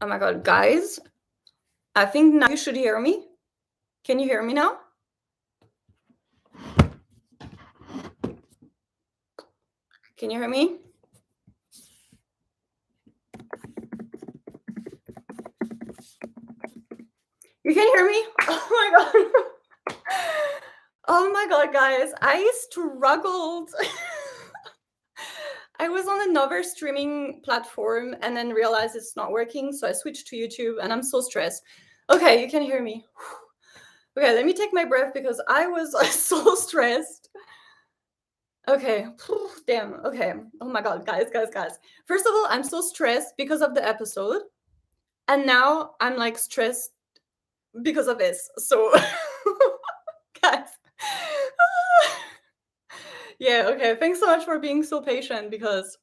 Oh my god, guys, I think now you should hear me. Can you hear me now? Can you hear me? You can hear me? Oh my god. Oh my god, guys, I struggled. I was on another streaming platform and then realized it's not working, so I switched to YouTube and I'm so stressed. Okay, you can hear me. Okay, let me take my breath because I was so stressed. Okay, damn. Okay. Oh my god, guys. First of all, I'm so stressed because of the episode, and now I'm like stressed because of this. So, guys. Yeah, okay. Thanks so much for being so patient because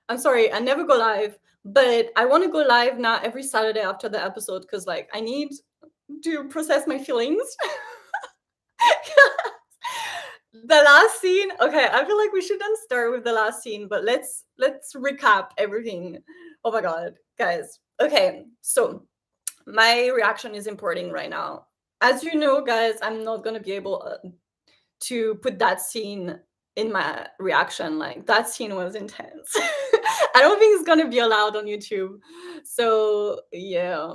I'm sorry, I never go live, but I want to go live now every Saturday after the episode because like I need to process my feelings. The last scene, okay, I feel like we shouldn't start with the last scene, but let's recap everything. Oh my god, guys. Okay, so my reaction is importing right now. As you know, guys, I'm not gonna be able to put that scene in my reaction. Like that scene was intense. I don't think it's gonna be allowed on YouTube. So yeah.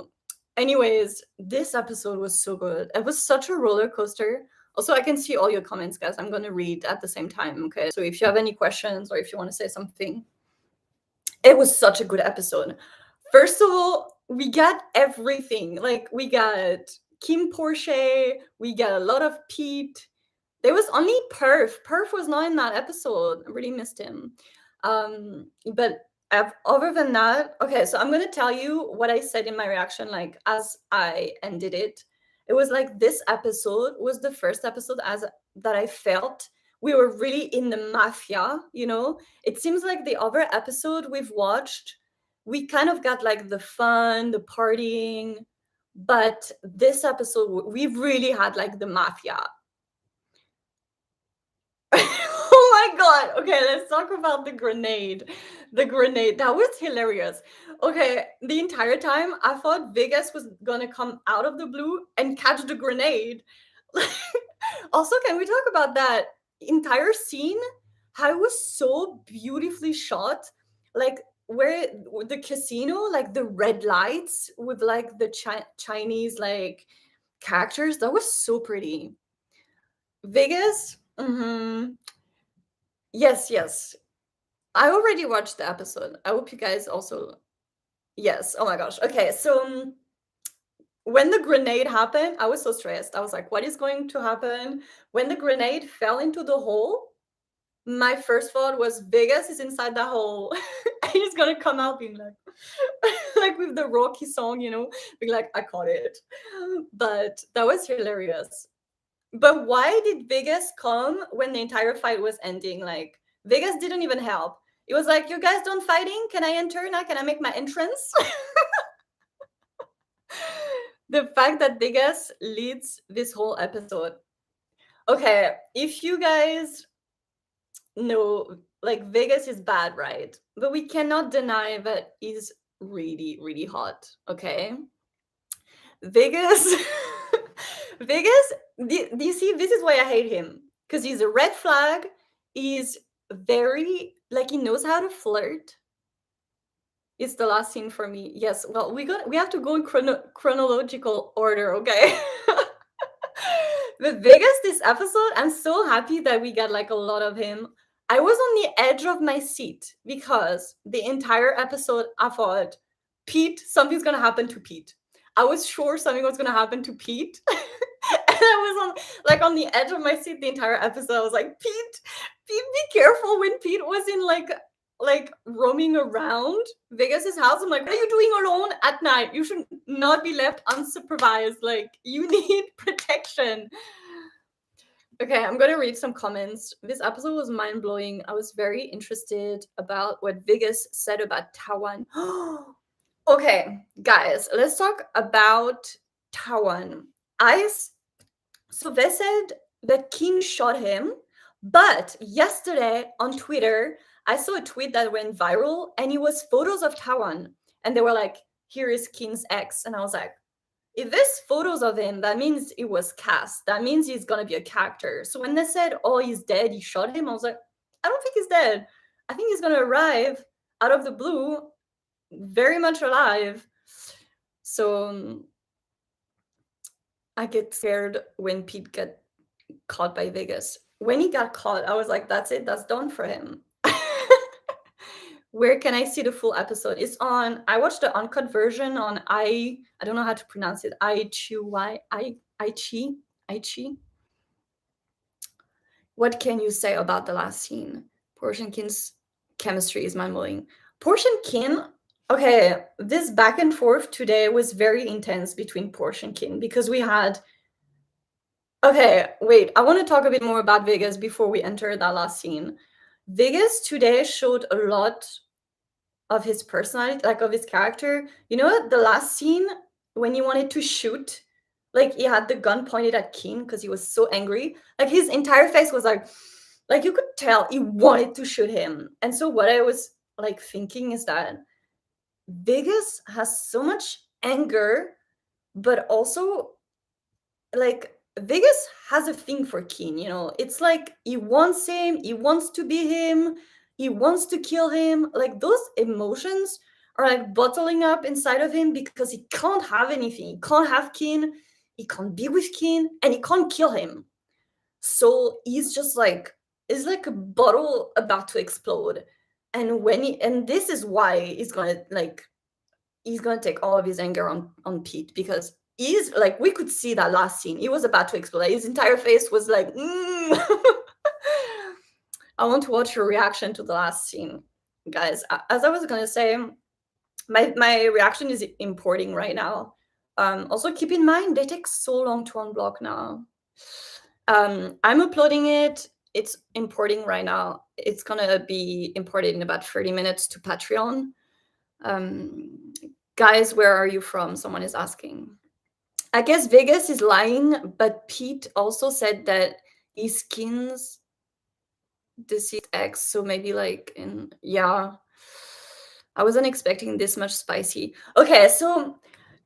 Anyways, this episode was so good. It was such a roller coaster. Also, I can see all your comments, guys. I'm gonna read at the same time. Okay. So if you have any questions or if you want to say something, it was such a good episode. First of all, we got everything. Like we got KinnPorsche, we got a lot of Pete. There was only Perf. Perf was not in that episode. I really missed him. But other than that, okay, so I'm gonna tell you what I said in my reaction, like as I ended it. It was like this episode was the first episode as that I felt we were really in the mafia, you know? It seems like the other episode we've watched, we kind of got like the fun, the partying, but this episode we really had like the mafia. Oh my god. Okay, let's talk about the grenade. The grenade. That was hilarious. Okay, the entire time I thought Vegas was gonna come out of the blue and catch the grenade. Also, can we talk about that entire scene? How it was so beautifully shot. Like where the casino, like the red lights with like the Chinese like characters, that was so pretty. Vegas, yes. I already watched the episode. I hope you guys also. Yes. Oh my gosh. Okay. So when the grenade happened, I was so stressed. I was like, what is going to happen? When the grenade fell into the hole, my first thought was Vegas is inside the hole. And he's gonna come out being like like with the Rocky song, you know, being like, I caught it. But that was hilarious. But why did Vegas come when the entire fight was ending? Like Vegas didn't even help. It was like, you guys done fighting? Can I enter now? Can I make my entrance? The fact that Vegas leads this whole episode. Okay, if you guys know, like Vegas is bad, right? But we cannot deny that he's really, really hot. Okay, Vegas. Vegas, do you see? This is why I hate him because he's a red flag. He's very like he knows how to flirt. It's the last scene for me. Yes. Well, we have to go in chronological order, okay? With Vegas this episode, I'm so happy that we got like a lot of him. I was on the edge of my seat because the entire episode I thought Pete, something's gonna happen to Pete. I was sure something was gonna happen to Pete. And I was on the edge of my seat the entire episode. I was like, Pete, be careful. When Pete was in like roaming around Vegas's house, I'm like, what are you doing alone at night? You should not be left unsupervised. Like, you need protection. Okay, I'm gonna read some comments. This episode was mind-blowing. I was very interested about what Vegas said about Taiwan. Okay, guys, let's talk about Taiwan. So they said that King shot him, but yesterday on Twitter, I saw a tweet that went viral and it was photos of Taiwan. And they were like, here is Kinn's ex. And I was like, if there's photos of him, that means it was cast. That means he's gonna be a character. So when they said, oh, he's dead, he shot him, I was like, I don't think he's dead. I think he's gonna arrive out of the blue, very much alive. So I get scared when Pete get caught by Vegas. When he got caught, I was like, that's it, that's done for him. Where can I see the full episode? It's on, I watched the uncut version on I don't know how to pronounce it, iQiyi. What can you say about the last scene? Porsche and Kinn's chemistry is mind-blowing. Porsche and Kinn, okay, this back and forth today was very intense between Porsche and Kinn because we had, okay, wait, I want to talk a bit more about Vegas before we enter that last scene. Vegas today showed a lot of his personality, like of his character. You know, the last scene when he wanted to shoot, like he had the gun pointed at Kinn because he was so angry. Like his entire face was like you could tell he wanted to shoot him. And so what I was like thinking is that Vegas has so much anger, but also like Vegas has a thing for Kinn, you know. It's like he wants him, he wants to be him, he wants to kill him. Like those emotions are like bottling up inside of him because he can't have anything. He can't have Kinn, he can't be with Kinn, and he can't kill him. So he's just like, it's like a bottle about to explode. And and this is why he's gonna take all of his anger on Pete, because he's like, we could see that last scene. He was about to explode. His entire face was like, I want to watch your reaction to the last scene, guys. As I was gonna say, my reaction is importing right now. Also keep in mind they take so long to unblock now. I'm uploading it. It's importing right now. It's gonna be imported in about 30 minutes to Patreon. Guys, where are you from? Someone is asking. I guess Vegas is lying, but Pete also said that he skins deceased ex, so maybe like yeah. I wasn't expecting this much spicy. Okay, so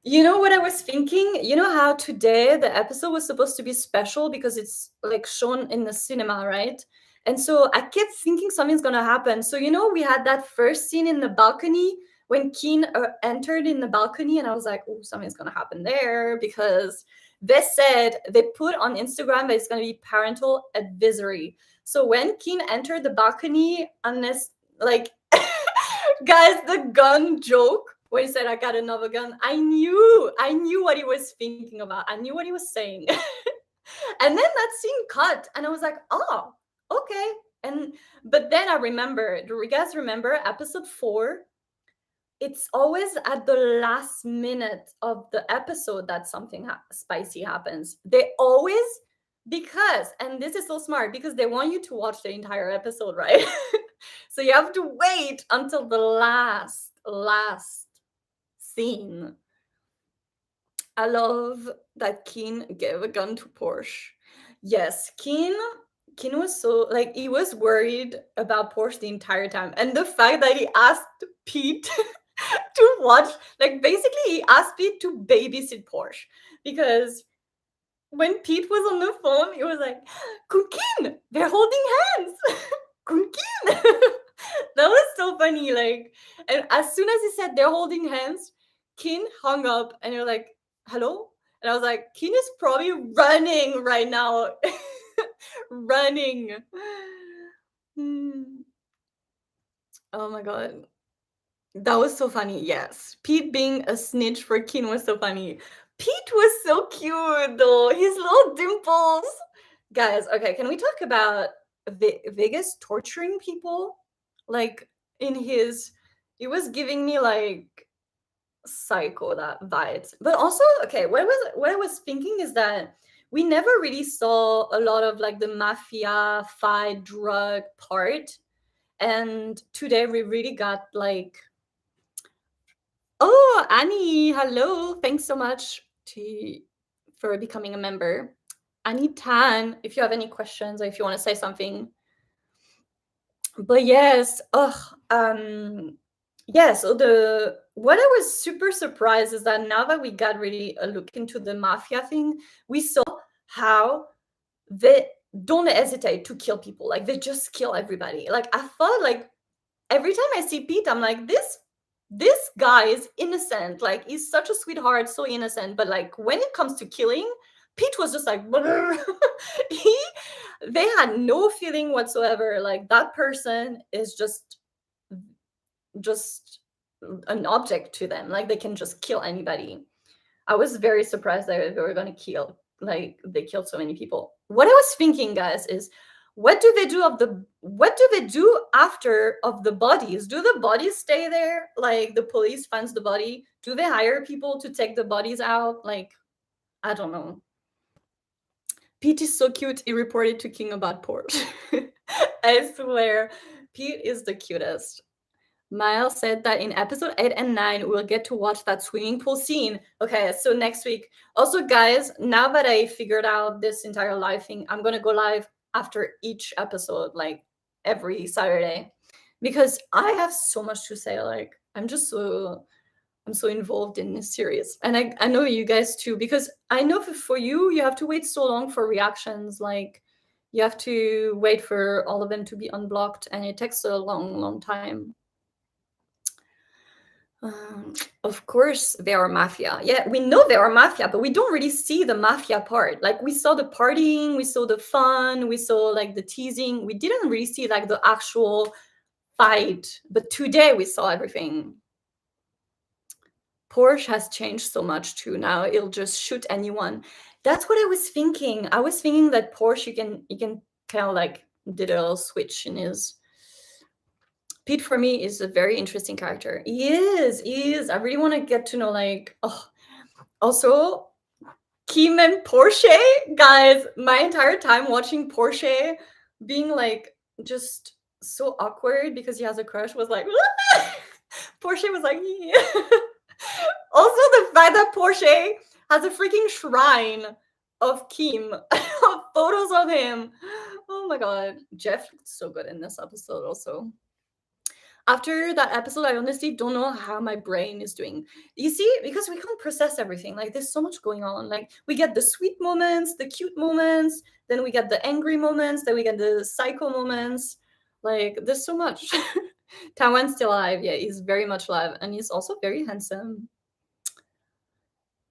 you know what I was thinking? You know how today the episode was supposed to be special because it's like shown in the cinema, right? And so I kept thinking something's gonna happen. So you know, we had that first scene in the balcony when Kinn entered in the balcony, and I was like, oh, something's gonna happen there because they said they put on Instagram that it's gonna be parental advisory. So when Kinn entered the balcony, unless like guys, the gun joke when he said I got another gun, I knew what he was thinking about. I knew what he was saying. And then that scene cut, and I was like, oh, okay. But then I remember, do you guys remember episode 4? It's always at the last minute of the episode that something spicy happens. They always, because, and this is so smart, because they want you to watch the entire episode, right? So you have to wait until the last scene. I love that Kinn gave a gun to Porsche. Yes, Kinn was so, like, he was worried about Porsche the entire time. And the fact that he asked Pete to watch, like, basically he asked Pete to babysit Porsche. Because when Pete was on the phone, he was like, Kinn, they're holding hands. Kinn. That was so funny. Like, and as soon as he said they're holding hands, Kinn hung up and you're like, hello? And I was like, Kinn is probably running right now. Running. Oh my god. That was so funny. Yes. Pete being a snitch for Kinn was so funny. Pete was so cute though. His little dimples. Guys, okay, can we talk about Vegas torturing people? Like it was giving me like psycho that vibes. But also, okay, what I was thinking is that we never really saw a lot of like the mafia fight drug part. And today we really got like, oh, Annie, hello. Thanks so much for becoming a member. Annie Tan, if you have any questions or if you want to say something. But yes, Yeah, so what I was super surprised is that now that we got really a look into the mafia thing, we saw how they don't hesitate to kill people. Like they just kill everybody. Like I thought, like every time I see Pete, I'm like, this guy is innocent. Like he's such a sweetheart, so innocent. But like when it comes to killing, Pete was just like he they had no feeling whatsoever. Like that person is just an object to them. Like they can just kill anybody. I was very surprised that they were gonna kill, like they killed so many people. What I was thinking, guys, is what do they do after of the bodies? Do the bodies stay there? Like the police finds the body? Do they hire people to take the bodies out? Like, I don't know. Pete is so cute, he reported to King about Porsche. I swear, Pete is the cutest. Miles said that in episode 8 and 9, we'll get to watch that swimming pool scene. Okay, so next week. Also, guys, now that I figured out this entire live thing, I'm going to go live after each episode, like every Saturday, because I have so much to say. Like, I'm so involved in this series. And I know you guys too, because I know for you, you have to wait so long for reactions. Like, you have to wait for all of them to be unblocked, and it takes a long, long time. Of course, they are mafia. Yeah, we know they are mafia, but we don't really see the mafia part. Like we saw the partying, we saw the fun, we saw like the teasing. We didn't really see like the actual fight. But today we saw everything. Porsche has changed so much too. Now it'll just shoot anyone. That's what I was thinking. I was thinking that Porsche, you can kind of like did a little switch in his. Pete for me is a very interesting character. He is. I really want to get to know like also Kim and Porsche. Guys, my entire time watching Porsche being like just so awkward because he has a crush was like Porsche was like also the fact that Porsche has a freaking shrine of Kim of photos of him. Oh my god. Jeff looked so good in this episode also. After that episode, I honestly don't know how my brain is doing. You see, because we can't process everything. Like, there's so much going on. Like, we get the sweet moments, the cute moments, then we get the angry moments, then we get the psycho moments. Like, there's so much. Taiwan's still alive. Yeah, he's very much alive. And he's also very handsome.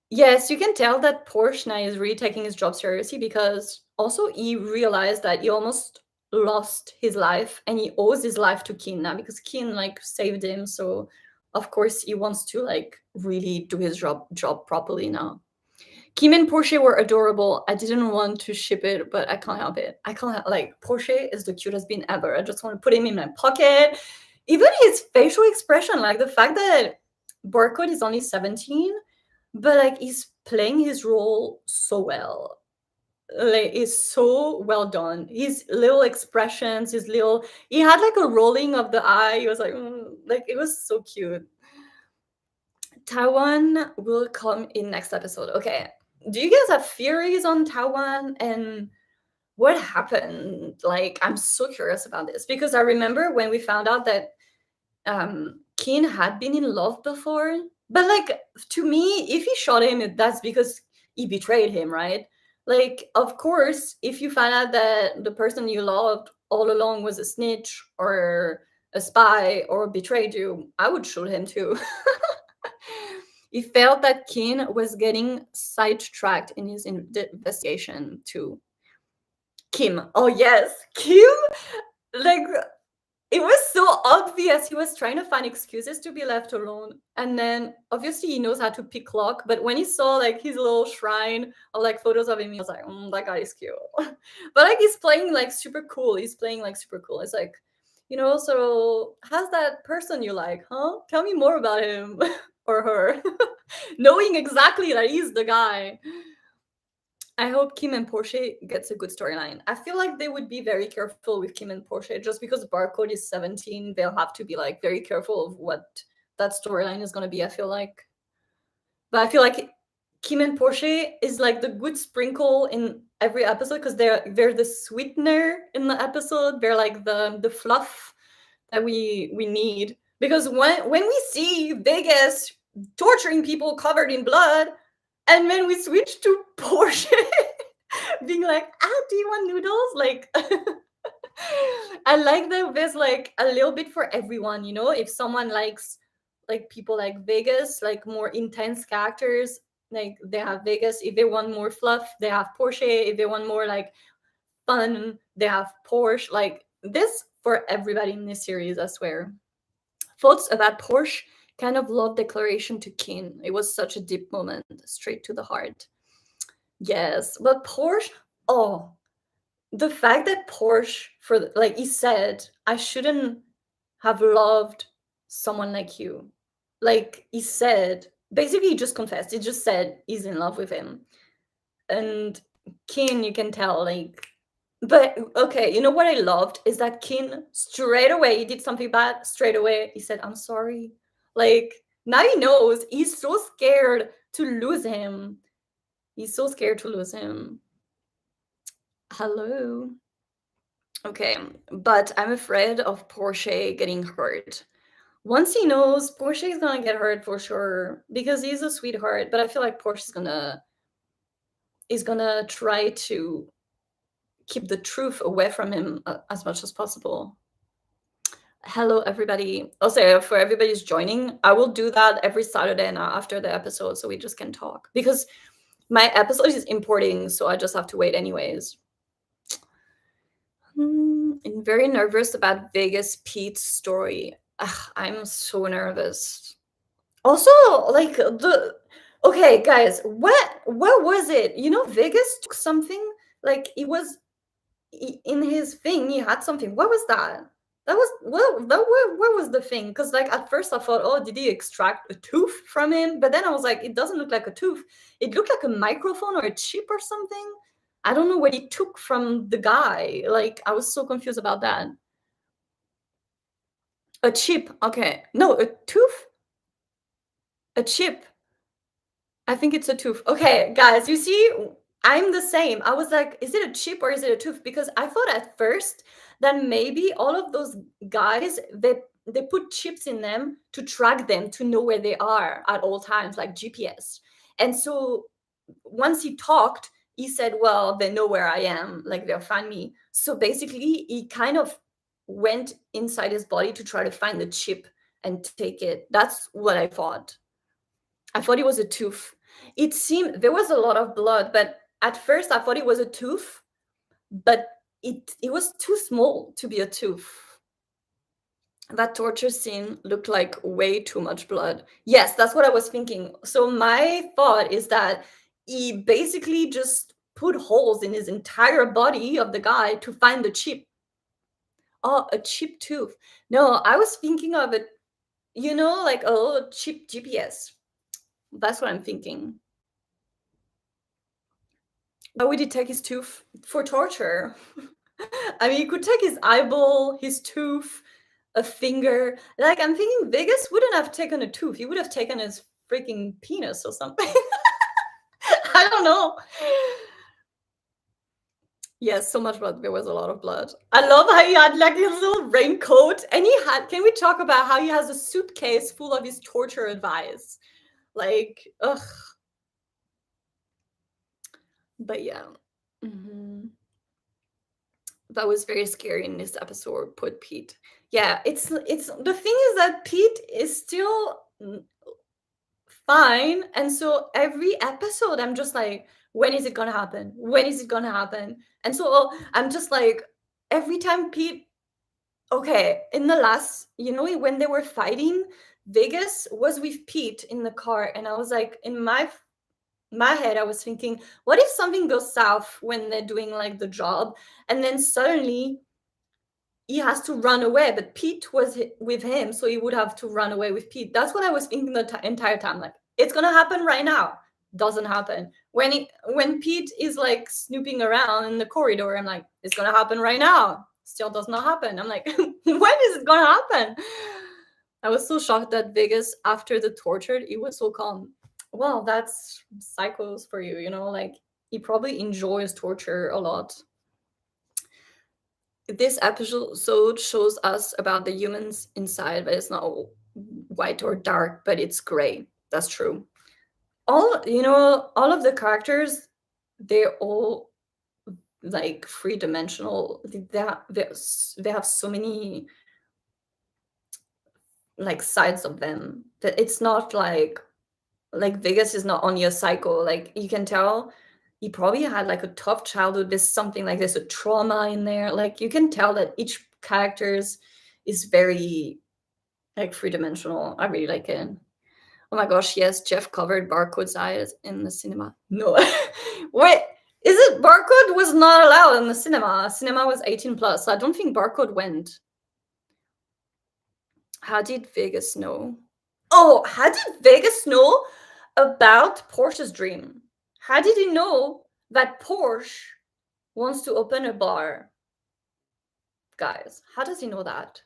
Yes, you can tell that Porsche now is really taking his job seriously because also he realized that he almost lost his life and he owes his life to Kin now because Kin like saved him. So of course he wants to like really do his job properly now. Kim and Porsche were adorable. I didn't want to ship it, but I can't help it. I can't like Porsche is the cutest bean ever. I just want to put him in my pocket. Even his facial expression, like the fact that Barcode is only 17, but like he's playing his role so well. Like it's so well done. His little expressions, he had like a rolling of the eye. He was like it was so cute. Taiwan will come in next episode. Okay. Do you guys have theories on Taiwan and what happened? Like I'm so curious about this because I remember when we found out that Kin had been in love before. But like to me, if he shot him, that's because he betrayed him, right? Like, of course, if you find out that the person you loved all along was a snitch or a spy or betrayed you, I would shoot him too. He felt that Kin was getting sidetracked in his investigation too. Kim. Oh yes, Kim. Like it was so obvious. He was trying to find excuses to be left alone. And then obviously he knows how to pick lock. But when he saw like his little shrine of like photos of him, he was like, that guy is cute. But like he's playing like super cool. It's like, so how's that person you like, huh? Tell me more about him or her. Knowing exactly that he's the guy. I hope Kim and Porsche gets a good storyline. I feel like they would be very careful with Kim and Porsche just because Barcode is 17. They'll have to be like very careful of what that storyline is going to be. I feel like Kim and Porsche is like the good sprinkle in every episode because they're the sweetener in the episode. They're like the fluff that we need Because when we see Vegas torturing people covered in blood, and then we switch to Porsche being like, do you want noodles? Like, I like that there's like a little bit for everyone, you know? If someone likes like people like Vegas, like more intense characters, like they have Vegas. If they want more fluff, they have Porsche. If they want more like fun, they have Porsche. Like this for everybody in this series, I swear. Thoughts about Porsche? Kind of love declaration to Kinn. It was such a deep moment, straight to the heart. Yes, but Porsche, oh, the fact that Porsche, for like he said, I shouldn't have loved someone like you. Like he said, basically he just confessed. He just said he's in love with him. And Kinn, you can tell, like, but okay, you know what I loved is that Kinn straight away he did something bad. Straight away he said, "I'm sorry." Like now he knows. He's so scared to lose him. He's so scared to lose him. Hello. Okay, but I'm afraid of Porsche getting hurt. Once he knows, Porsche is gonna get hurt for sure because he's a sweetheart. But I feel like Porsche is gonna try to keep the truth away from him as much as possible. Hello, everybody. Also, for everybody who's joining, I will do that every Saturday now after the episode, so we just can talk because my episode is importing, so I just have to wait anyways. I'm very nervous about Vegas Pete's story. Ugh, I'm so nervous. Also, like okay, guys, what was it? You know, Vegas took something like it was in his thing. He had something. What was that? That was what was the thing? Because like at first I thought, oh, did he extract a tooth from him? But then I was like, it doesn't look like a tooth. It looked like a microphone or a chip or something. I don't know what he took from the guy. Like I was so confused about that. A chip. Okay. No, a tooth? A chip. I think it's a tooth. Okay, guys, you see, I'm the same. I was like, is it a chip or is it a tooth? Because I thought at first that maybe all of those guys they put chips in them to track them to know where they are at all times, like GPS. And so once he talked, he said, well, they know where I am, like they'll find me. So basically, he kind of went inside his body to try to find the chip and take it. That's what I thought. I thought it was a tooth. It seemed there was a lot of blood, but at first I thought it was a tooth, but it was too small to be a tooth. That torture scene looked like way too much blood. Yes, that's what I was thinking. So my thought is that he basically just put holes in his entire body of the guy to find the chip. Oh, a chip tooth. No, I was thinking of it, you know, like a little chip GPS. That's what I'm thinking. Why would he take his tooth? For torture. I mean, he could take his eyeball, his tooth, a finger. Like, I'm thinking Vegas wouldn't have taken a tooth. He would have taken his freaking penis or something. I don't know. Yes, so much blood. There was a lot of blood. I love how he had like his little raincoat. And he had, can we talk about how he has a suitcase full of his torture advice? Like, ugh. But yeah. That was very scary in this episode, put Pete. Yeah, it's the thing is that Pete is still fine. And so every episode, I'm just like, when is it gonna happen? When is it gonna happen? And so I'm just like, every time Pete, okay, in the last, you know, when they were fighting, Vegas was with Pete in the car, and I was like, in my head, I was thinking, what if something goes south when they're doing like the job, and then suddenly he has to run away, but Pete was with him, so he would have to run away with Pete. That's what I was thinking the entire time. Like, it's gonna happen right now. Doesn't happen. When Pete is like snooping around in the corridor, I'm like, it's gonna happen right now. Still does not happen. I'm like, when is it gonna happen? I was so shocked that Vegas, after the torture, he was so calm. Well, that's psychos for you, you know, like he probably enjoys torture a lot. this episode shows us about the humans inside, but it's not white or dark, but it's gray. That's true. All of the characters, they're all like three-dimensional. They have so many like sides of them that it's not like Vegas is not only a psycho. Like you can tell he probably had like a tough childhood. There's something like there's a trauma in there. Like you can tell that each characters is very like three-dimensional. I really like it. Oh my gosh, yes, Jeff covered Barcode's eyes in the cinema. No. Wait, is it Barcode was not allowed in the cinema? Cinema was 18 plus, so I don't think Barcode went. How did Vegas know? Oh, how did Vegas know about Porsche's dream? How did he know that Porsche wants to open a bar? Guys, how does he know that?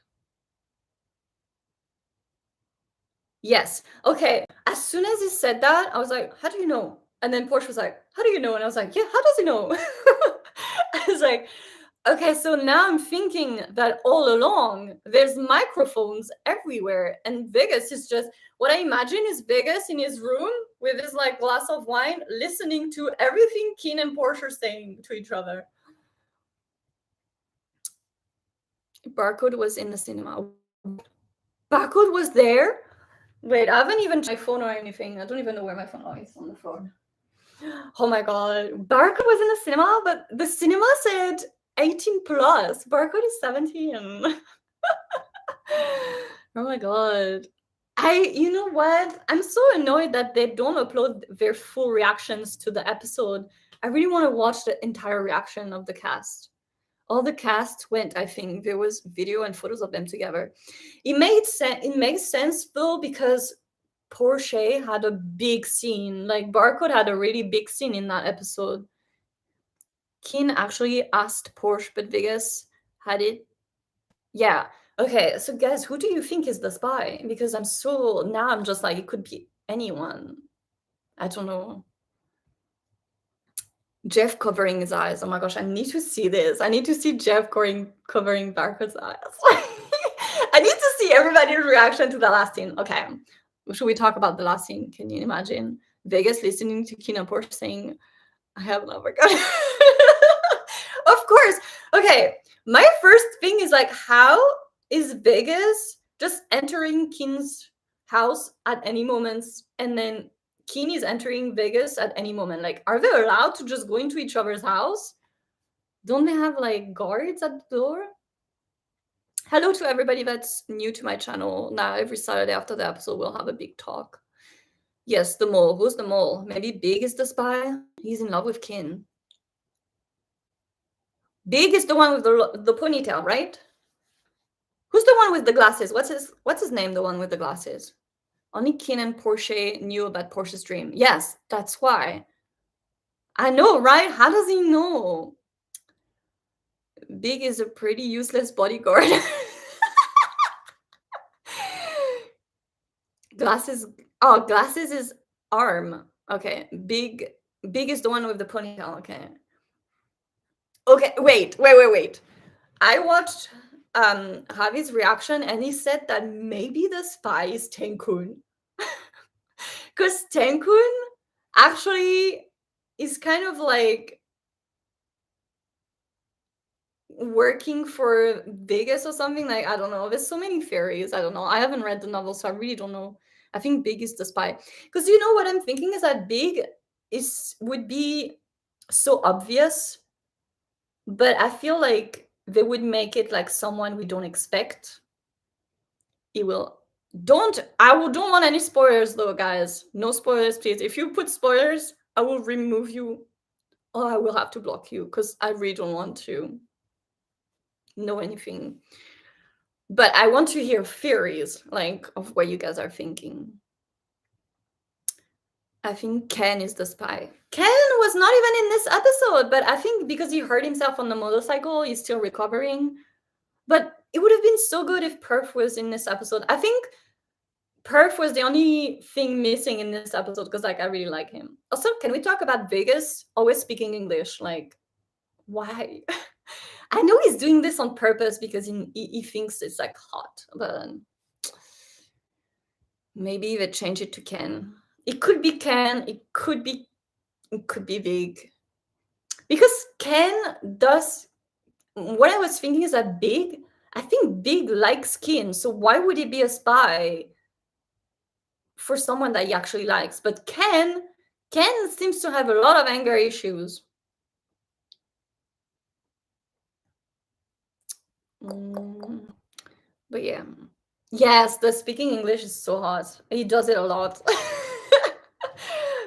Yes. Okay. As soon as he said that, I was like, how do you know? And then Porsche was like, how do you know? And I was like, yeah, how does he know? I was like, okay, so now I'm thinking that all along there's microphones everywhere, and Vegas is just what I imagine is Vegas in his room with his like glass of wine, listening to everything Keen and Porsche are saying to each other. Barcode was in the cinema. Barcode was there? Wait, I haven't even checked my phone or anything. I don't even know where my phone is. On the phone. Oh my god. Barcode was in the cinema, but the cinema said 18 plus. Barcode is 17. Oh my god. You know what? I'm so annoyed that they don't upload their full reactions to the episode. I really want to watch the entire reaction of the cast. All the cast went, I think. There was video and photos of them together. It makes sense though, because Porsche had a big scene. Like Barcode had a really big scene in that episode. Keen actually asked Porsche, but Vegas had it. Yeah. Okay, so guys, who do you think is the spy? Because I'm just like, it could be anyone. I don't know. Jeff covering his eyes. Oh my gosh, I need to see this. I need to see Jeff covering Barcode's eyes. I need to see everybody's reaction to the last scene. Okay, should we talk about the last scene? Can you imagine Vegas listening to Keen and Porsche saying, I have never got Of course. Okay, my first thing is like, how is Vegas just entering Keen's house at any moment, and then Keen is entering Vegas at any moment? Like, are they allowed to just go into each other's house? Don't they have like guards at the door? Hello to everybody that's new to my channel. Now every Saturday after the episode we'll have a big talk. Yes, the mole. Who's the mole? Maybe Big is the spy. He's in love with Kin. Big is the one with the ponytail, right? Who's the one with the glasses? What's his name? The one with the glasses. Only Kin and Porsche knew about Porsche's dream. Yes, that's why. I know, right? How does he know? Big is a pretty useless bodyguard. Glasses. Oh, glasses is arm. Okay. Big is the one with the ponytail. Okay. Okay. Wait. I watched Javi's reaction, and he said that maybe the spy is Tenkun. Because Tenkun actually is kind of like working for Vegas or something. Like, I don't know. There's so many theories. I don't know. I haven't read the novel, so I really don't know. I think Big is the spy. Because you know what I'm thinking is that Big would be so obvious, but I feel like they would make it like someone we don't expect. He will. Don't want any spoilers though, guys. No spoilers, please. If you put spoilers, I will remove you, or I will have to block you, because I really don't want to know anything. But I want to hear theories, like, of what you guys are thinking. I think Ken is the spy. Ken was not even in this episode, but I think because he hurt himself on the motorcycle, he's still recovering. But it would have been so good if Perf was in this episode. I think Perf was the only thing missing in this episode, because like I really like him. Also, can we talk about Vegas always speaking English? Like, why? I know he's doing this on purpose because he thinks it's like hot, but maybe they change it to Ken. It could be Ken. It could be Big. Because Ken does. What I was thinking is that I think Big likes Ken, so why would he be a spy for someone that he actually likes? But Ken seems to have a lot of anger issues. But yeah. Yes, the speaking English is so hot. He does it a lot.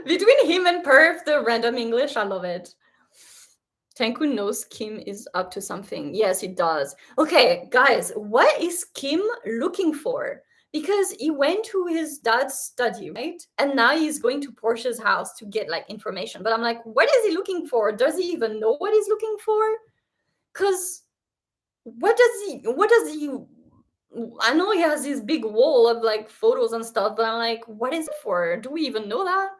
Between him and Perf, the random English, I love it. Tanku knows Kim is up to something. Yes, he does. Okay, guys, what is Kim looking for? Because he went to his dad's study, right? And now he's going to Porsche's house to get like information. But I'm like, what is he looking for? Does he even know what he's looking for? Because what does he I know he has this big wall of like photos and stuff, but I'm like, what is it for? Do we even know that?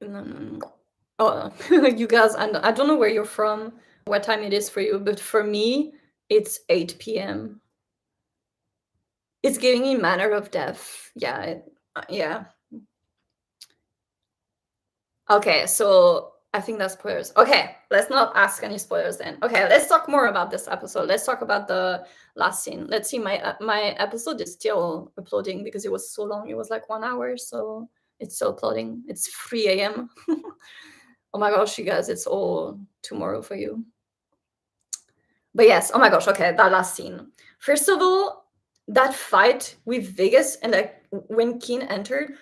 No. Oh, you guys, I don't know where you're from, what time it is for you, but for me, it's 8 p.m. It's giving me manner of death. Yeah, yeah. Okay, so I think that's spoilers. Okay, let's not ask any spoilers then. Okay, let's talk more about this episode. Let's talk about the last scene. Let's see, my episode is still uploading because it was so long. It was like 1 hour, so it's still uploading. It's 3 a.m. Oh my gosh, you guys, it's all tomorrow for you. But yes, oh my gosh, okay, that last scene. First of all, that fight with Vegas and like when Keen entered.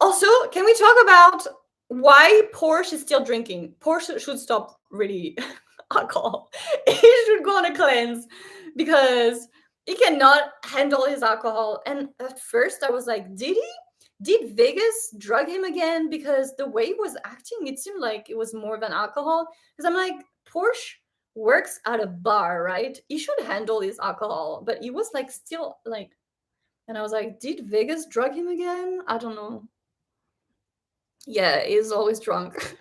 Also, can we talk about why Porsche is still drinking? Porsche should stop really alcohol. He should go on a cleanse because he cannot handle his alcohol. And at first I was like, did Vegas drug him again? Because the way he was acting, it seemed like it was more than alcohol. Because I'm like, Porsche works at a bar, right? He should handle his alcohol. But he was like still like, and I was like, did Vegas drug him again? I don't know. Yeah, he's always drunk.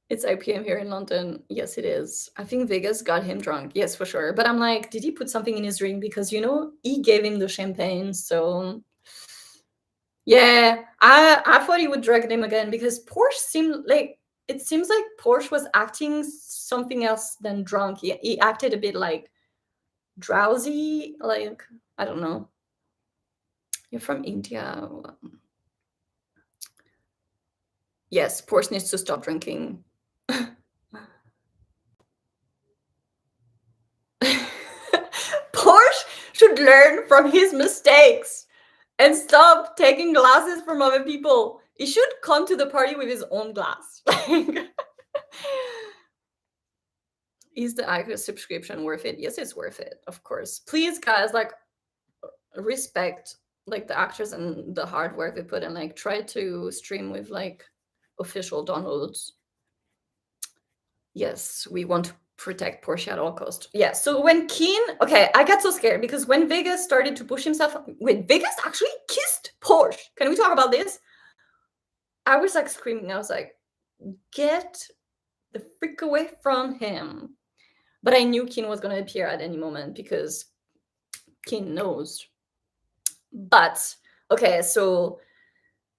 It's 8 p.m. here in London. Yes, it is. I think Vegas got him drunk. Yes, for sure. But I'm like, did he put something in his drink? Because, he gave him the champagne. So, yeah, I thought he would drag him again because it seems like Porsche was acting something else than drunk. He acted a bit like drowsy. Like, I don't know. You're from India. Yes, Porsche needs to stop drinking. Porsche should learn from his mistakes and stop taking glasses from other people. He should come to the party with his own glass. Is the iQiyi subscription worth it? Yes, it's worth it, of course. Please, guys, like, respect like the actors and the hard work they put in. Like, try to stream with like official downloads. Yes, we want to protect Porsche at all costs. Yeah, so when okay, I got so scared because when Vegas started to push himself, when Vegas actually kissed Porsche, can we talk about this? I was like screaming. I was like, get the freak away from him. But I knew Keen was going to appear at any moment because Keen knows. But, okay, so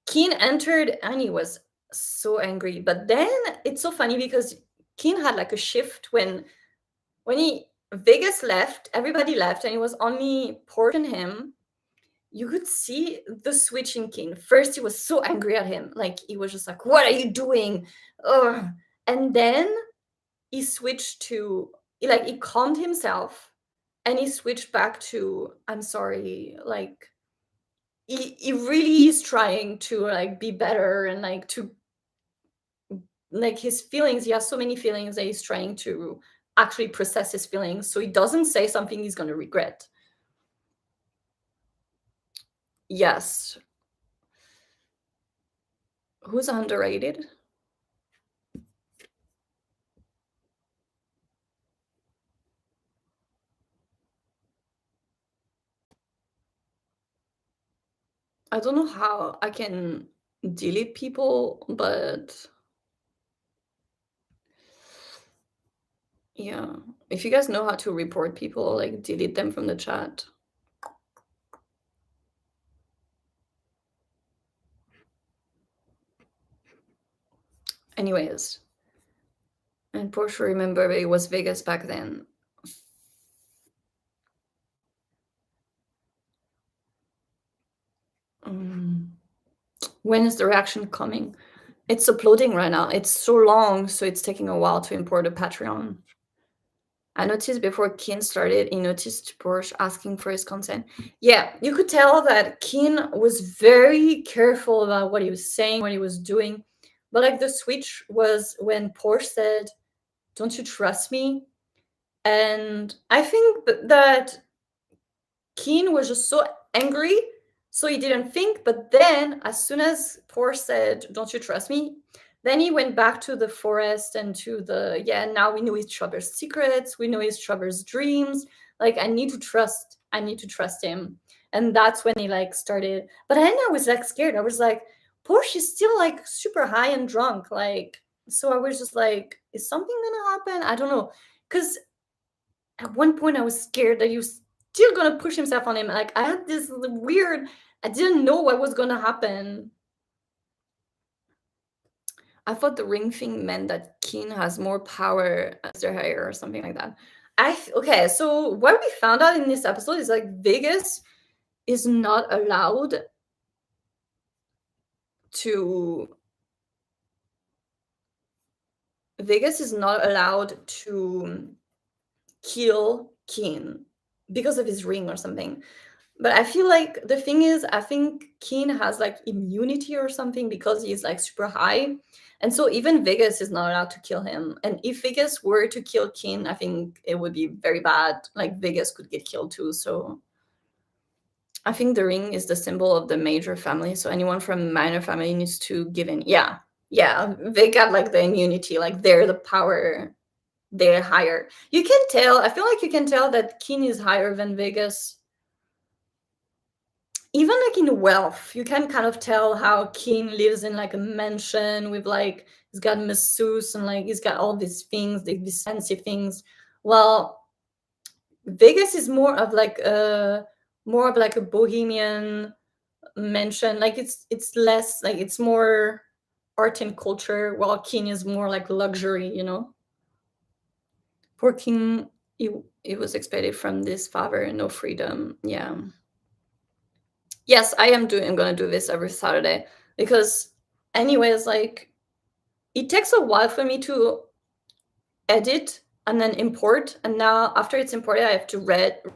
Keen entered and he was so angry. But then it's so funny because Keen had like a shift when Vegas left, everybody left, and it was only Port and him. You could see the switch in Keen. First, he was so angry at him. Like, he was just like, what are you doing? Ugh. And then he switched to, like, he calmed himself and he switched back to, I'm sorry. Like, he really is trying to, like, be better and, like, to, like, his feelings. He has so many feelings that he's trying to actually process his feelings. So he doesn't say something he's going to regret. Yes. Who's underrated? I don't know how I can delete people, but yeah. If you guys know how to report people, like delete them from the chat. Anyways, and Porsche, remember it was Vegas back then. When is the reaction coming? It's uploading right now. It's so long, so it's taking a while to import a Patreon. I noticed before Kinn started, he noticed Porsche asking for his consent. Yeah, you could tell that Kinn was very careful about what he was saying, what he was doing. But like the switch was when Porsche said, "Don't you trust me?" And I think that Kinn was just so angry, so he didn't think. But then, as soon as Porsche said, "Don't you trust me?" then he went back to the forest and to the, yeah, now we know each other's secrets, we know each other's dreams. Like, I need to trust him. And that's when he like started. But then I was like scared. I was like, Porsche is still like super high and drunk. Like, so I was just like, is something gonna happen? I don't know. Because at one point I was scared that he was still gonna push himself on him. Like, I had this weird, I didn't know what was gonna happen. I thought the ring thing meant that Kinn has more power as their higher or something like that. Okay, so what we found out in this episode is like Vegas is not allowed to kill Kinn because of his ring or something. But I feel like the thing is, I think Kinn has like immunity or something because he's like super high. And so even Vegas is not allowed to kill him. And if Vegas were to kill Kinn, I think it would be very bad. Like Vegas could get killed too. So I think the ring is the symbol of the major family. So anyone from minor family needs to give in. Yeah. Yeah. They got like the immunity, like they're the power, they're higher. You can tell, I feel like you can tell that Kinn is higher than Vegas. Even like in wealth, you can kind of tell how Kinn lives in like a mansion with like he's got masseuse and like he's got all these things, these fancy things. Well, Vegas is more of like a bohemian mansion. Like it's less like it's more art and culture, while Kinn is more like luxury, you know. Poor Kinn, he was expected from this father, no freedom. Yeah. Yes, I'm gonna do this every Saturday because anyways, like it takes a while for me to edit and then import. And now after it's imported, I have to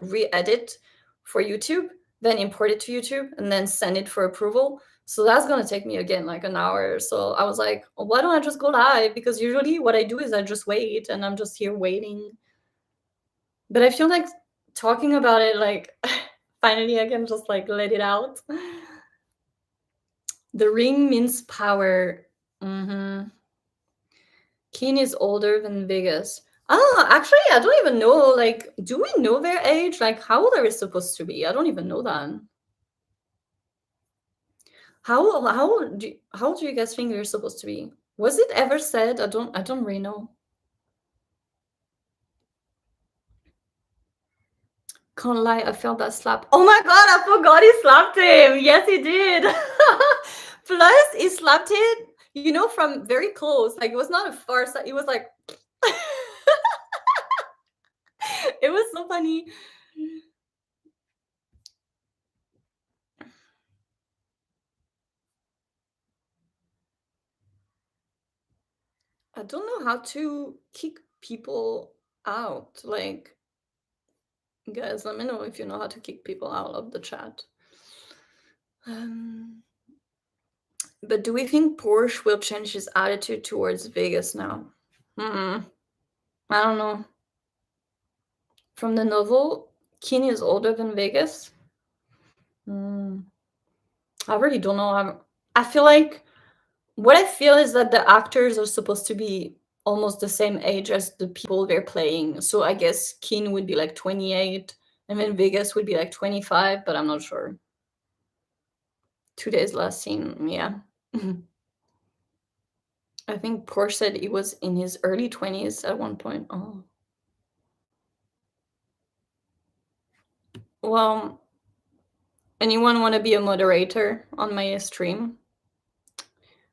re-edit for YouTube, then import it to YouTube and then send it for approval. So that's gonna take me again like an hour. So I was like, why don't I just go live? Because usually what I do is I just wait and I'm just here waiting. But I feel like talking about it, like finally I can just like let it out. The ring means power. Mm-hmm. Kinn is older than Vegas. Oh, actually, I don't even know. Like, do we know their age? Like, how old are they supposed to be? I don't even know that. How old do you guys think they're supposed to be? Was it ever said? I don't really know. Can't lie, I felt that slap. Oh my god, I forgot he slapped him. Yes, he did. Plus, he slapped it, from very close. Like, it was not a far side. It was like, it was so funny. I don't know how to kick people out. Like, guys, let me know if you know how to kick people out of the chat. But do we think Porsche will change his attitude towards Vegas now? I don't know. From the novel, Kinn is older than Vegas. I really don't know. I feel like what I feel is that the actors are supposed to be almost the same age as the people they're playing. So I guess Kinn would be like 28, and then Vegas would be like 25, but I'm not sure. today's last scene, yeah. I think Porsche said he was in his early 20s at one point. Oh. Well, anyone want to be a moderator on my stream?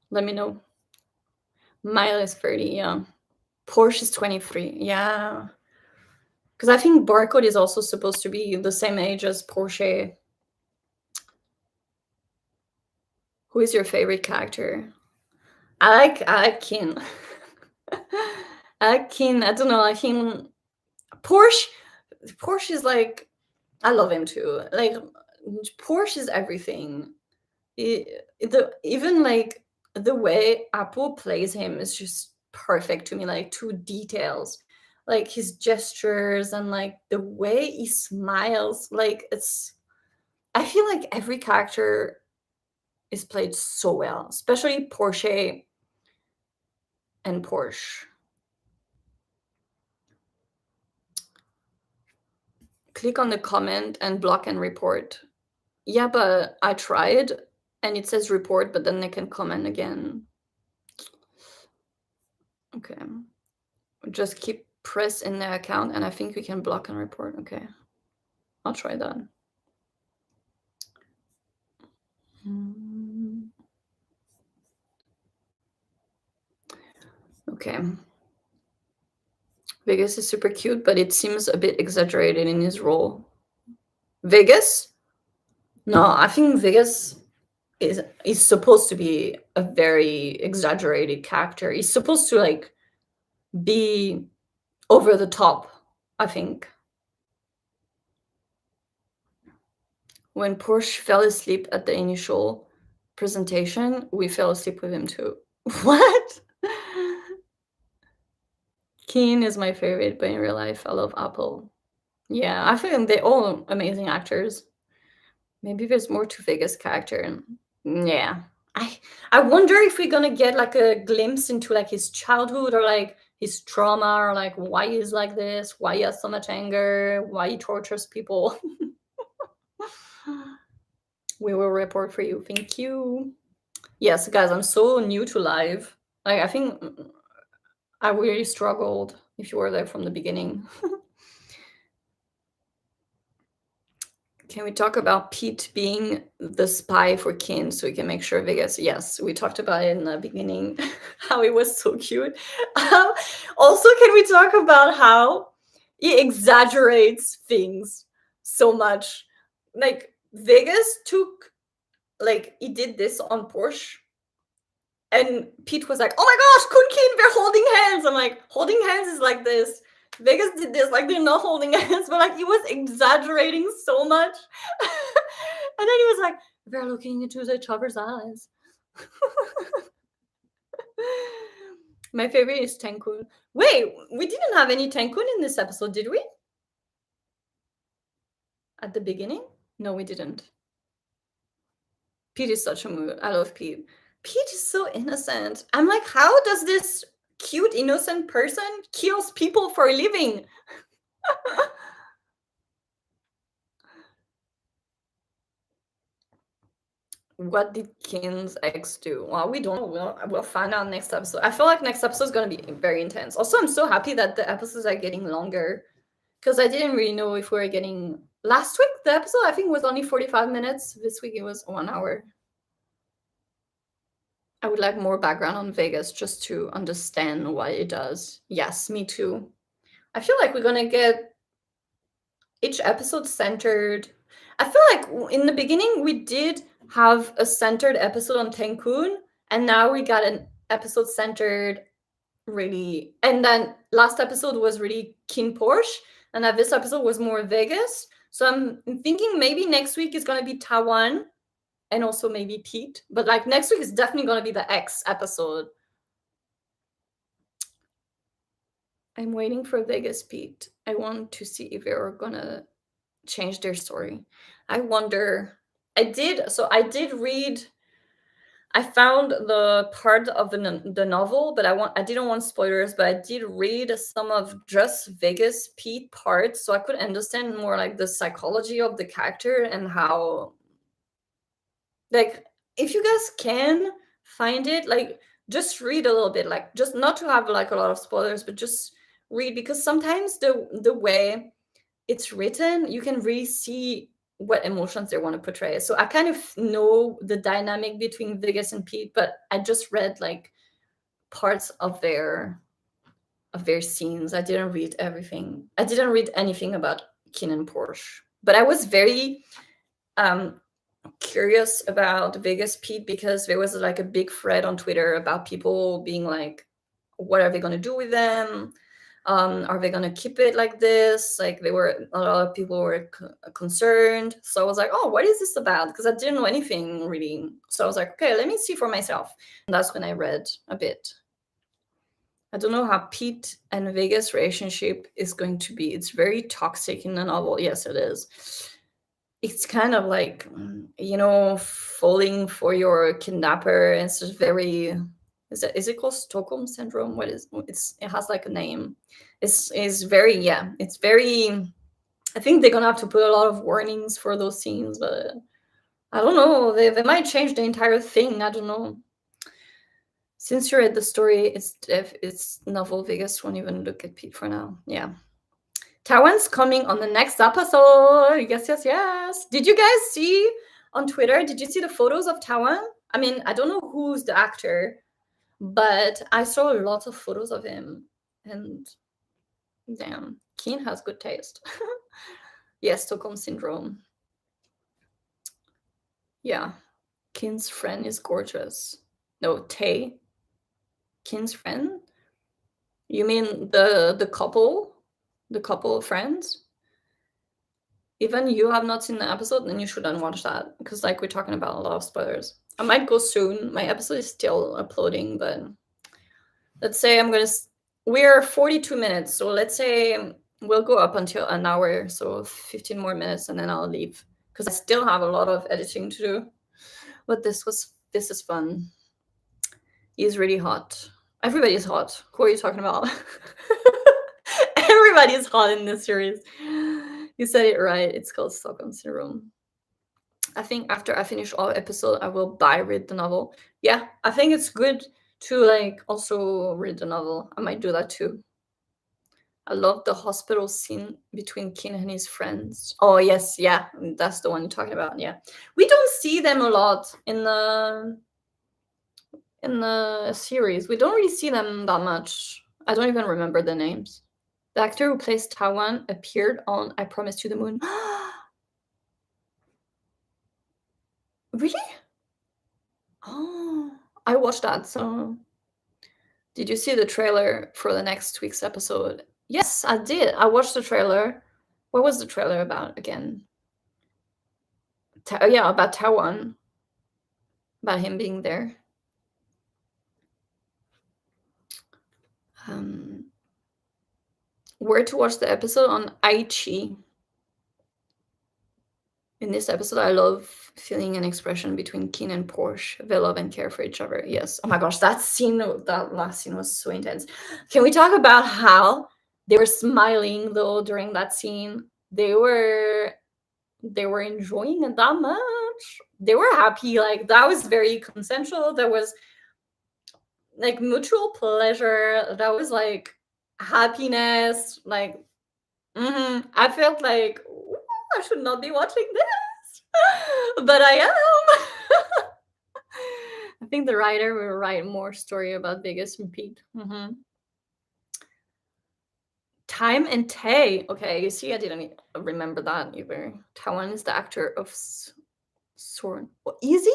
Let me know. Mile is 30, yeah. Porsche is 23, yeah. Because I think Barcode is also supposed to be the same age as Porsche. Who is your favorite character? I like Kinn. I like Kinn. I don't know. I think Porsche is like, I love him too. Like Porsche is everything. Even like the way Apple plays him is just perfect to me. Like to details, like his gestures and like the way he smiles. Like I feel like every character is played so well, especially Porsche and Porsche. Click on the comment and block and report. Yeah, but I tried and it says report, but then they can comment again. Okay. Just keep press in their account and I think we can block and report. Okay. I'll try that. Okay. Vegas is super cute, but it seems a bit exaggerated in his role. Vegas? No, I think Vegas is supposed to be a very exaggerated character. He's supposed to like be over the top, I think. When Porsche fell asleep at the initial presentation, we fell asleep with him too. What? Kinn is my favorite, but in real life, I love Apple. Yeah, I think they're all amazing actors. Maybe there's more to Vegas' character. Yeah. I wonder if we're gonna get like a glimpse into like his childhood or like his trauma or like why he's like this, why he has so much anger, why he tortures people. We will report for you. Thank you. Yes, guys, I'm so new to live. Like I think I really struggled if you were there from the beginning. Can we talk about Pete being the spy for Kinn so we can make sure Vegas? Yes, we talked about it in the beginning, how it was so cute. Also, can we talk about how he exaggerates things so much? Like Vegas took, like he did this on Porsche, and Pete was like, "Oh my gosh, Kun Kinn, they're holding hands." I'm like, holding hands is like this. Vegas did this, like they're not holding hands, but like he was exaggerating so much. And then he was like, they're looking into each other's eyes. My favorite is Tenkun. Wait, we didn't have any Tenkun in this episode, did we? At the beginning? No, we didn't. Pete is such a mood. I love Pete. Pete is so innocent. I'm like, how does this cute, innocent person kills people for a living? What did Kinn's ex do? Well, we don't know. We'll find out next episode. I feel like next episode is going to be very intense. Also, I'm so happy that the episodes are getting longer because I didn't really know if we were getting... Last week, the episode, I think, was only 45 minutes. This week, it was 1 hour. I would like more background on Vegas just to understand what it does. Yes, me too. I feel like we're going to get each episode centered. I feel like in the beginning, we did have a centered episode on Tenkun, and now we got an episode centered really, and then last episode was really KinnPorsche, and that this episode was more Vegas. So I'm thinking maybe next week is going to be Taiwan and also maybe Pete, but like next week is definitely going to be the X episode. I'm waiting for Vegas Pete. I want to see if they're going to change their story. I wonder. I did read. I found the part of the novel, but I didn't want spoilers, but I did read some of just Vegas Pete parts, so I could understand more like the psychology of the character and how, like, if you guys can find it, like just read a little bit, like just not to have like a lot of spoilers, but just read, because sometimes the way it's written, you can really see what emotions they want to portray. So I kind of know the dynamic between Vegas and Pete, but I just read like parts of their scenes. I didn't read everything. I didn't read anything about KinnPorsche, but I was very curious about Vegas Pete, because there was like a big thread on Twitter about people being like, what are they going to do with them? Are they going to keep it like this? Like, a lot of people were concerned. So I was like, oh, what is this about? Because I didn't know anything really. So I was like, okay, let me see for myself. And that's when I read a bit. I don't know how Pete and Vegas' relationship is going to be. It's very toxic in the novel. Yes, it is. It's kind of like, falling for your kidnapper. It's just very. Is it called Stockholm syndrome? What is it has like a name. It's very, yeah. It's very. I think they're gonna have to put a lot of warnings for those scenes, but I don't know. They might change the entire thing. I don't know. Since you read the story, it's novel. Vegas won't even look at Pete for now. Yeah. Taiwan's coming on the next episode. Yes. Did you guys see on Twitter? Did you see the photos of Taiwan? I mean, I don't know who's the actor, but I saw lots of photos of him. And damn, Keen has good taste. Yes, Stockholm syndrome. Yeah. Keen's friend is gorgeous. No, Tay. Keen's friend? You mean the couple? The couple of friends? Even you have not seen the episode, then you shouldn't watch that, because like we're talking about a lot of spoilers. I might go soon. My episode is still uploading, but let's say we're 42 minutes, so let's say we'll go up until an hour, so 15 more minutes, and then I'll leave, because I still have a lot of editing to do. But this is fun. He's really hot. Everybody's hot. Who are you talking about? Everybody's hot in this series. You said it right. It's called Stockholm Syndrome. I think after I finish all episode, I will read the novel. Yeah, I think it's good to like also read the novel. I might do that too. I love the hospital scene between Kin and his friends. Oh yes, yeah, that's the one you're talking about. Yeah, we don't see them a lot in the series. We don't really see them that much. I don't even remember the names. The actor who plays Taiwan appeared on I Promise You the Moon. Really? Oh, I watched that. So, did you see the trailer for the next week's episode? Yes, I did. I watched the trailer. What was the trailer about again? Yeah, about Taiwan. About him being there. Where to watch the episode? On iQiyi. In this episode, I love feeling an expression between Kin and Porsche. They love and care for each other. Yes. Oh my gosh, that last scene was so intense. Can we talk about how they were smiling though during that scene? They were enjoying it that much. They were happy. Like, that was very consensual. There was like mutual pleasure. That was like happiness. Like, I felt like, ooh, I should not be watching this, but I am. I think the writer will write more story about Vegas and Pete. Time and Tay. Okay, you see, I didn't remember that either. Taiwan is the actor of Soren. Easy?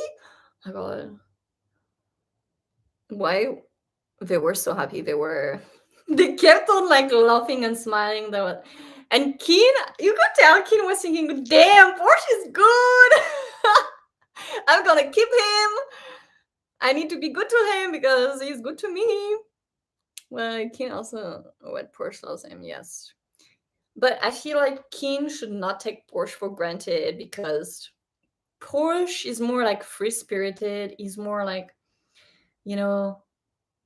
Oh my god. Why? They were so happy. They kept on like laughing and smiling. And Keen, you could tell Keen was thinking, damn, Porsche is good. I'm gonna keep him. I need to be good to him because he's good to me. Well, Keen also, what Porsche loves him, yes. But I feel like Keen should not take Porsche for granted, because Porsche is more like free-spirited. He's more like, in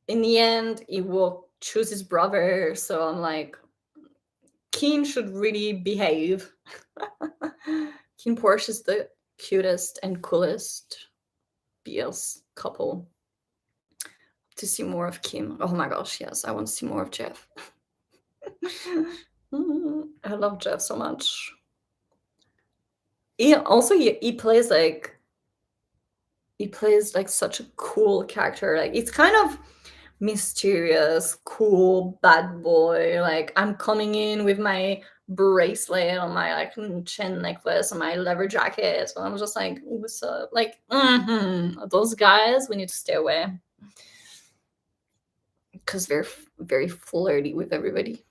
the end, he will choose his brother. So I'm like, Keen should really behave. KinnPorsche is the cutest and coolest BS couple. To see more of Kim. Oh my gosh, yes, I want to see more of Jeff. I love Jeff so much. He plays like such a cool character. Like it's kind of mysterious, cool, bad boy. Like I'm coming in with my bracelet on my like chain necklace and my leather jacket. So I'm just like, what's up? Like, those guys, we need to stay away because they're very flirty with everybody.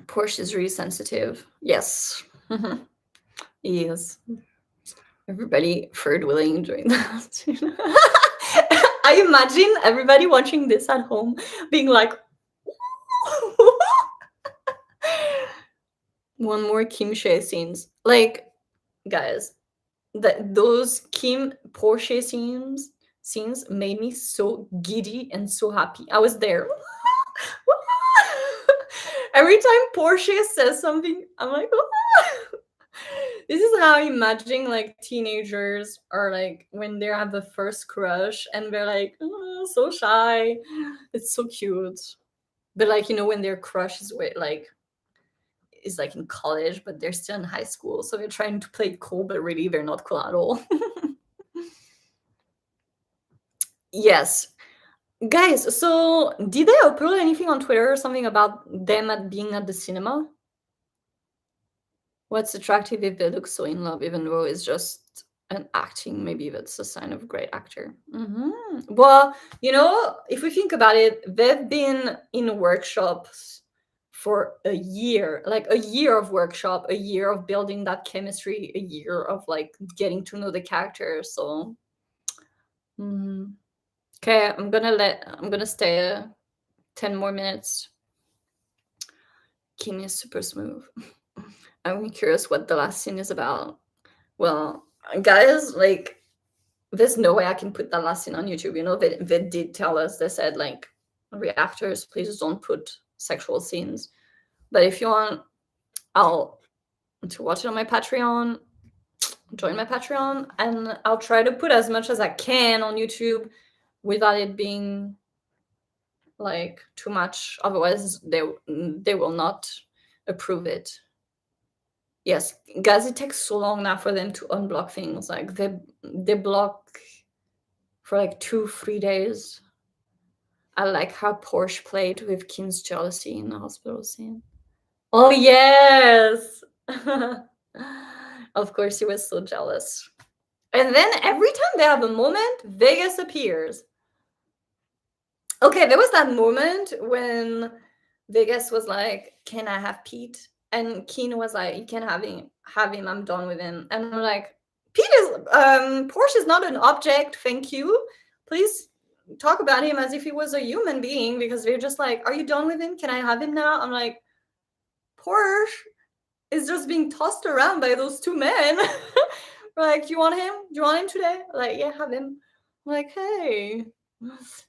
Porsche is really sensitive. Yes. He is. Everybody third wheeling during that. I imagine everybody watching this at home being like, one more Kim Shea scenes. Like, guys, those Kim Porsche scenes made me so giddy and so happy. I was there. Every time Porsche says something, I'm like, this is how I imagine like teenagers are like when they have the first crush and they're like, oh, so shy. It's so cute. But like, when their crush is like in college, but they're still in high school. So they're trying to play cool, but really they're not cool at all. Yes. Guys, so did they upload anything on Twitter or something about them being at the cinema? What's attractive if they look so in love, even though it's just an acting? Maybe that's a sign of a great actor. Well, if we think about it, they've been in workshops for a year, like a year of workshop, a year of building that chemistry, a year of like getting to know the character. So, okay, I'm gonna stay 10 more minutes. Kim is super smooth. I'm curious what the last scene is about. Well, guys, like, there's no way I can put that last scene on YouTube. They did tell us, they said, like, reactors, please don't put sexual scenes. But if you want, to watch it on my Patreon, join my Patreon, and I'll try to put as much as I can on YouTube without it being, like, too much. Otherwise, they will not approve it. Yes, guys, it takes so long now for them to unblock things. Like they block for like 2-3 days. I like how Porsche played with Kim's jealousy in the hospital scene. Oh yes. Of course he was so jealous. And then every time they have a moment, Vegas appears. Okay, there was that moment when Vegas was like, can I have Pete? And Keen was like, you can have him, I'm done with him. And I'm like, Porsche is not an object, thank you. Please talk about him as if he was a human being, because they're just like, are you done with him? Can I have him now? I'm like, Porsche is just being tossed around by those two men. Like, you want him? Do you want him today? Like, yeah, have him. I'm like, hey,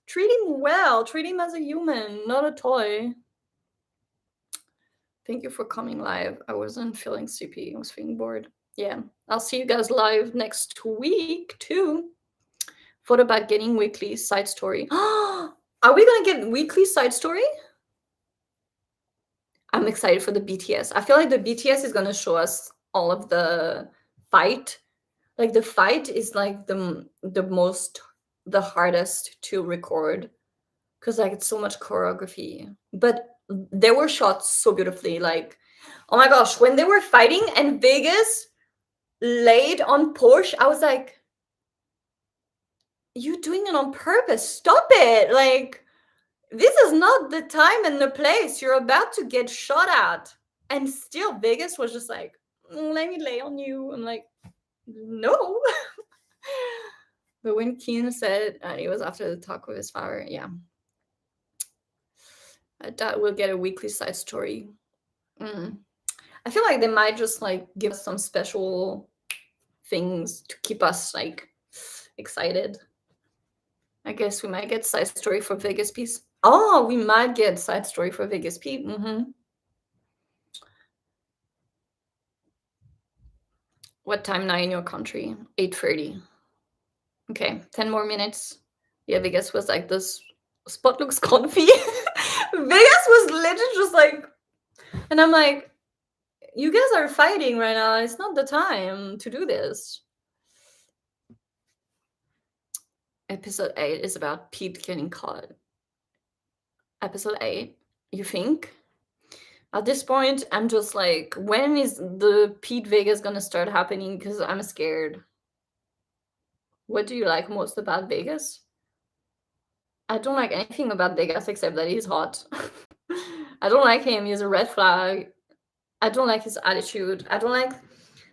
treat him well. Treat him as a human, not a toy. Thank you for coming live. I wasn't feeling sleepy. I was feeling bored. Yeah, I'll see you guys live next week too. Thought about getting weekly side story. Are we gonna get weekly side story? I'm excited for the BTS. I feel like the BTS is gonna show us all of the fight. Like the fight is like the hardest to record, because like it's so much choreography. But they were shot so beautifully. Like, oh my gosh, when they were fighting and Vegas laid on Porsche, I was like, you doing it on purpose. Stop it. Like, this is not the time and the place. You're about to get shot at. And still Vegas was just like, let me lay on you. I'm like, no. But when Keen said, and it was after the talk with his father, yeah. I doubt we'll get a weekly side story. I feel like they might just like give us some special things to keep us like excited. I guess we might get side story for Vegas piece. Oh, we might get side story for Vegas Pete. What time now in your country? 8:30. Okay, 10 more minutes. Yeah, Vegas was like, this spot looks comfy. Vegas was literally just like, and I'm like, you guys are fighting right now. It's not the time to do this. Episode 8 is about Pete getting caught. Episode 8, you think? At this point, I'm just like, when is the Pete Vegas gonna start happening? Because I'm scared. What do you like most about Vegas? I don't like anything about Vegas except that he's hot. I don't like him. He's a red flag. I don't like his attitude. I don't like.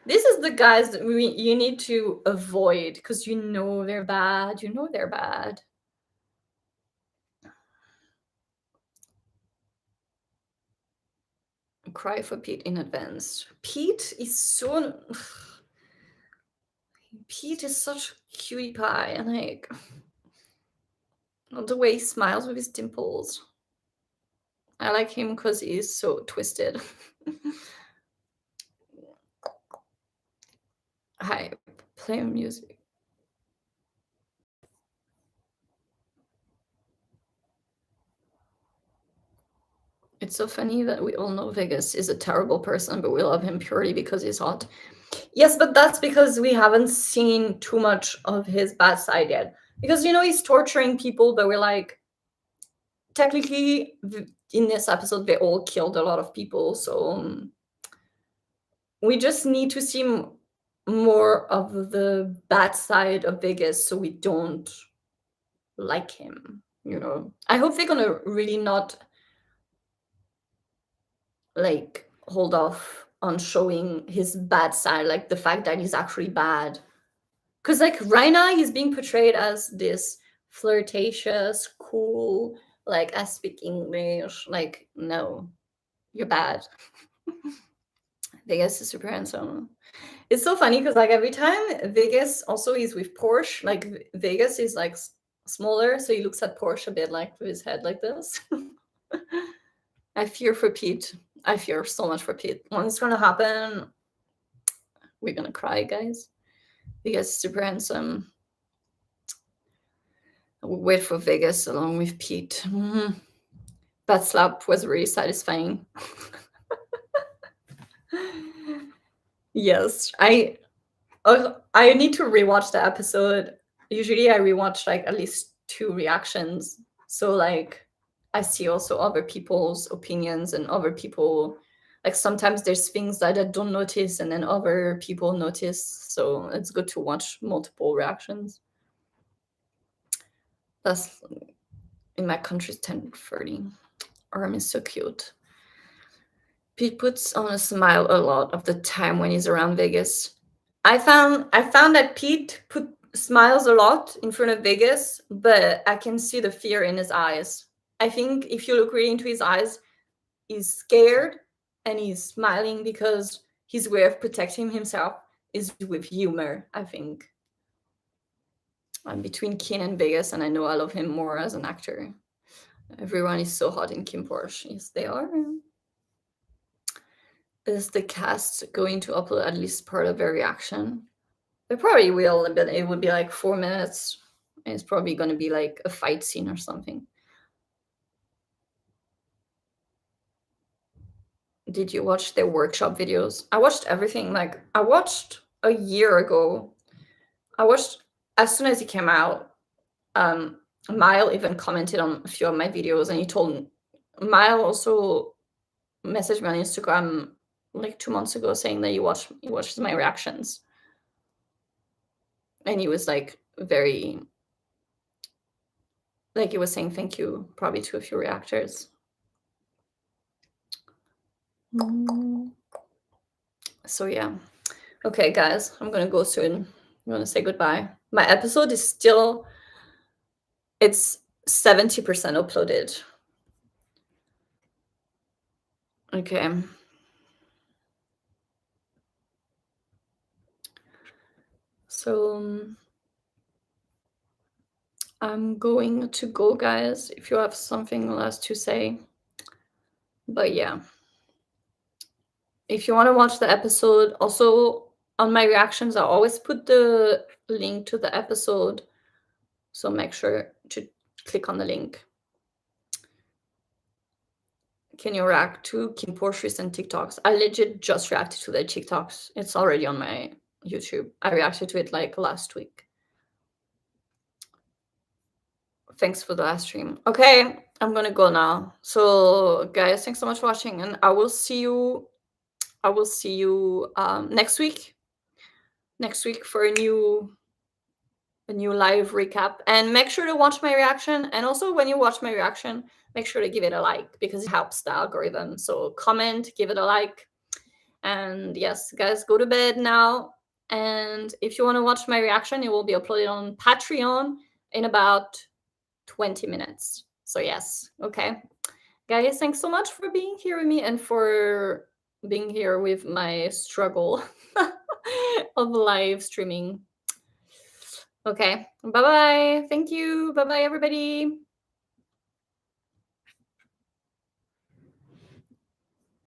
This is the guys that you need to avoid because you know they're bad. You know they're bad. Cry for Pete in advance. Pete is so. Pete is such a cutie pie, and like the way he smiles with his dimples. I like him because he's so twisted. Hi, play music. It's so funny that we all know Vegas is a terrible person, but we love him purely because he's hot. Yes, but that's because we haven't seen too much of his bad side yet. Because, you know, he's torturing people, but we're like, technically, in this episode, they all killed a lot of people. So we just need to see more of the bad side of Vegas so we don't like him, you know. I hope they're going to really not like hold off on showing his bad side, like the fact that he's actually bad. Because like right now he's being portrayed as this flirtatious, cool, like I speak English. Like, no, you're bad. Vegas is super handsome. It's so funny because like every time Vegas also is with Porsche, like Vegas is like smaller, so he looks at Porsche a bit like with his head like this. I fear for Pete. I fear so much for Pete. When it's gonna happen, we're gonna cry, guys. Vegas is super handsome. We'll wait for Vegas along with Pete. That slap was really satisfying. Yes, I need to rewatch the episode. Usually I rewatch like at least 2 reactions. So like I see also other people's opinions and other people, like sometimes there's things that I don't notice and then other people notice. So it's good to watch multiple reactions. That's in my country's 10:30. Arm is so cute. Pete puts on a smile a lot of the time when he's around Vegas. I found that Pete smiles a lot in front of Vegas, but I can see the fear in his eyes. I think if you look really into his eyes, he's scared and he's smiling because his way of protecting himself is with humor, I think. I'm between Kinn and Vegas, and I know I love him more as an actor. Everyone is so hot in KinnPorsche. Yes, they are. Is the cast going to upload at least part of their reaction? They probably will, but it would be like 4 minutes. And it's probably going to be like a fight scene or something. Did you watch their workshop videos? I watched everything. Like, I watched a year ago. I watched as soon as it came out. Mile even commented on a few of my videos, and he told me. Mile also messaged me on Instagram like 2 months ago saying that he watched my reactions. And he was like very, like he was saying thank you probably to a few reactors. So yeah. Okay, guys, I'm gonna go soon. I'm gonna say goodbye. My episode is still, it's 70% uploaded. Okay. So I'm going to go, guys, if you have something last to say. But yeah. If you want to watch the episode, also on my reactions, I always put the link to the episode. So make sure to click on the link. Can you react to KinnPorsche and TikToks? I legit just reacted to their TikToks. It's already on my YouTube. I reacted to it like last week. Thanks for the last stream. Okay, I'm gonna go now. So guys, thanks so much for watching, and I will see you next week for a new live recap. And make sure to watch my reaction, and also when you watch my reaction, make sure to give it a like because it helps the algorithm. So comment, give it a like, and yes, guys, go to bed now. And if you want to watch my reaction, it will be uploaded on Patreon in about 20 minutes. So yes, okay, guys, thanks so much for being here with me and for being here with my struggle of live streaming. Okay, bye bye. Thank you. Bye bye, everybody.